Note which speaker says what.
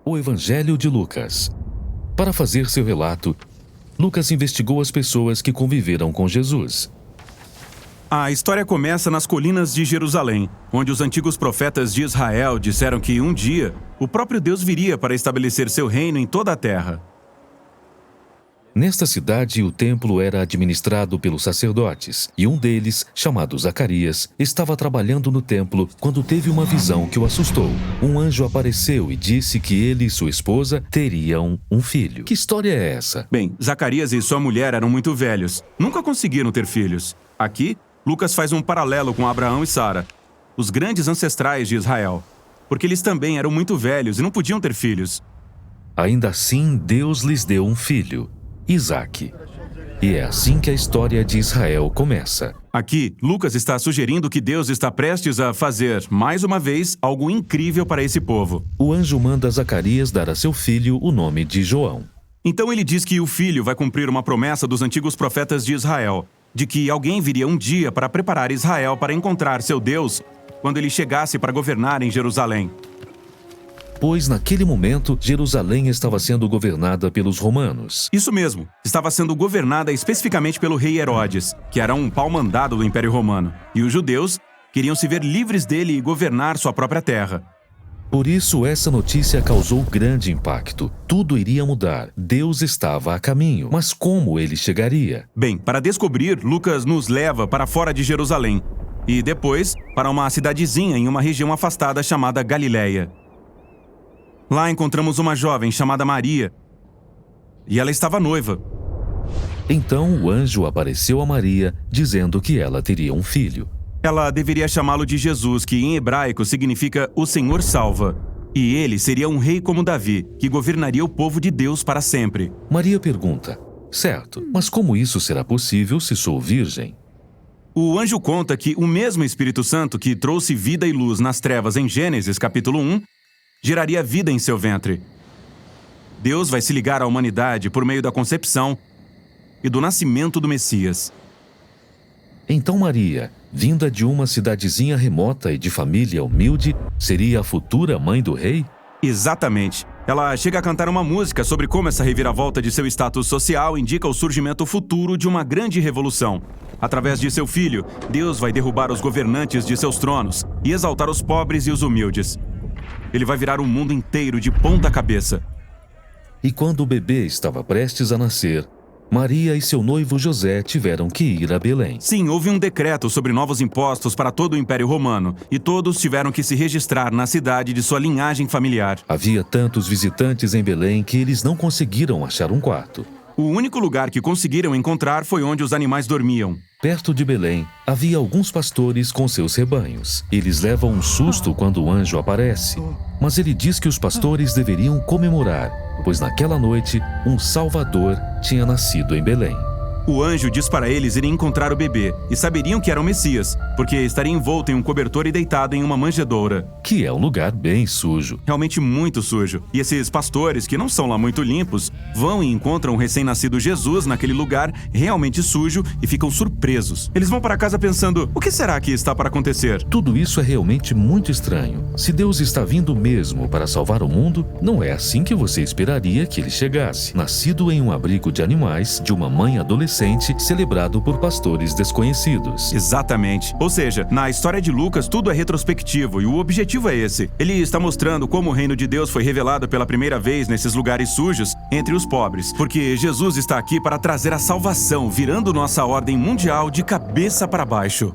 Speaker 1: O Evangelho de Lucas. Para fazer seu relato, Lucas investigou as pessoas que conviveram com Jesus.
Speaker 2: A história começa nas colinas de Jerusalém, onde os antigos profetas de Israel disseram que um dia o próprio Deus viria para estabelecer seu reino em toda a terra.
Speaker 1: Nesta cidade, o templo era administrado pelos sacerdotes, e um deles, chamado Zacarias, estava trabalhando no templo quando teve uma visão que o assustou. Um anjo apareceu e disse que ele e sua esposa teriam um filho. Que história é essa?
Speaker 2: Bem, Zacarias e sua mulher eram muito velhos, nunca conseguiram ter filhos. Aqui, Lucas faz um paralelo com Abraão e Sara, os grandes ancestrais de Israel, porque eles também eram muito velhos e não podiam ter filhos.
Speaker 1: Ainda assim, Deus lhes deu um filho, Isaque. E é assim que a história de Israel começa.
Speaker 2: Aqui, Lucas está sugerindo que Deus está prestes a fazer, mais uma vez, algo incrível para esse povo.
Speaker 1: O anjo manda Zacarias dar a seu filho o nome de João.
Speaker 2: Então ele diz que o filho vai cumprir uma promessa dos antigos profetas de Israel, de que alguém viria um dia para preparar Israel para encontrar seu Deus quando ele chegasse para governar em Jerusalém.
Speaker 1: Pois naquele momento, Jerusalém estava sendo governada pelos romanos.
Speaker 2: Isso mesmo, estava sendo governada especificamente pelo rei Herodes, que era um pau-mandado do Império Romano. E os judeus queriam se ver livres dele e governar sua própria terra.
Speaker 1: Por isso, essa notícia causou grande impacto. Tudo iria mudar. Deus estava a caminho. Mas como ele chegaria?
Speaker 2: Bem, para descobrir, Lucas nos leva para fora de Jerusalém. E depois, para uma cidadezinha em uma região afastada chamada Galileia. Lá encontramos uma jovem chamada Maria. E ela estava noiva.
Speaker 1: Então o anjo apareceu a Maria, dizendo que ela teria um filho.
Speaker 2: Ela deveria chamá-lo de Jesus, que em hebraico significa o Senhor salva. E ele seria um rei como Davi, que governaria o povo de Deus para sempre.
Speaker 1: Maria pergunta: certo, mas como isso será possível se sou virgem?
Speaker 2: O anjo conta que o mesmo Espírito Santo que trouxe vida e luz nas trevas em Gênesis capítulo 1, geraria vida em seu ventre. Deus vai se ligar à humanidade por meio da concepção e do nascimento do Messias.
Speaker 1: Então Maria, vinda de uma cidadezinha remota e de família humilde, seria a futura mãe do rei?
Speaker 2: Exatamente. Ela chega a cantar uma música sobre como essa reviravolta de seu status social indica o surgimento futuro de uma grande revolução. Através de seu filho, Deus vai derrubar os governantes de seus tronos e exaltar os pobres e os humildes. Ele vai virar o mundo inteiro de ponta cabeça.
Speaker 1: E quando o bebê estava prestes a nascer, Maria e seu noivo José tiveram que ir a Belém.
Speaker 2: Sim, houve um decreto sobre novos impostos para todo o Império Romano, e todos tiveram que se registrar na cidade de sua linhagem familiar.
Speaker 1: Havia tantos visitantes em Belém que eles não conseguiram achar um quarto.
Speaker 2: O único lugar que conseguiram encontrar foi onde os animais dormiam.
Speaker 1: Perto de Belém, havia alguns pastores com seus rebanhos. Eles levam um susto quando o anjo aparece. Mas ele diz que os pastores deveriam comemorar, pois naquela noite, um Salvador tinha nascido em Belém.
Speaker 2: O anjo diz para eles irem encontrar o bebê, e saberiam que era o Messias, porque estaria envolto em um cobertor e deitado em uma manjedoura.
Speaker 1: Que é um lugar bem sujo.
Speaker 2: Realmente muito sujo. E esses pastores, que não são lá muito limpos, vão e encontram o recém-nascido Jesus naquele lugar realmente sujo e ficam surpresos. Eles vão para casa pensando, o que será que está para acontecer?
Speaker 1: Tudo isso é realmente muito estranho. Se Deus está vindo mesmo para salvar o mundo, não é assim que você esperaria que ele chegasse. Nascido em um abrigo de animais, de uma mãe adolescente, celebrado por pastores desconhecidos.
Speaker 2: Exatamente. Ou seja, na história de Lucas, tudo é retrospectivo e o objetivo é esse. Ele está mostrando como o reino de Deus foi revelado pela primeira vez nesses lugares sujos entre os pobres, porque Jesus está aqui para trazer a salvação, virando nossa ordem mundial de cabeça para baixo.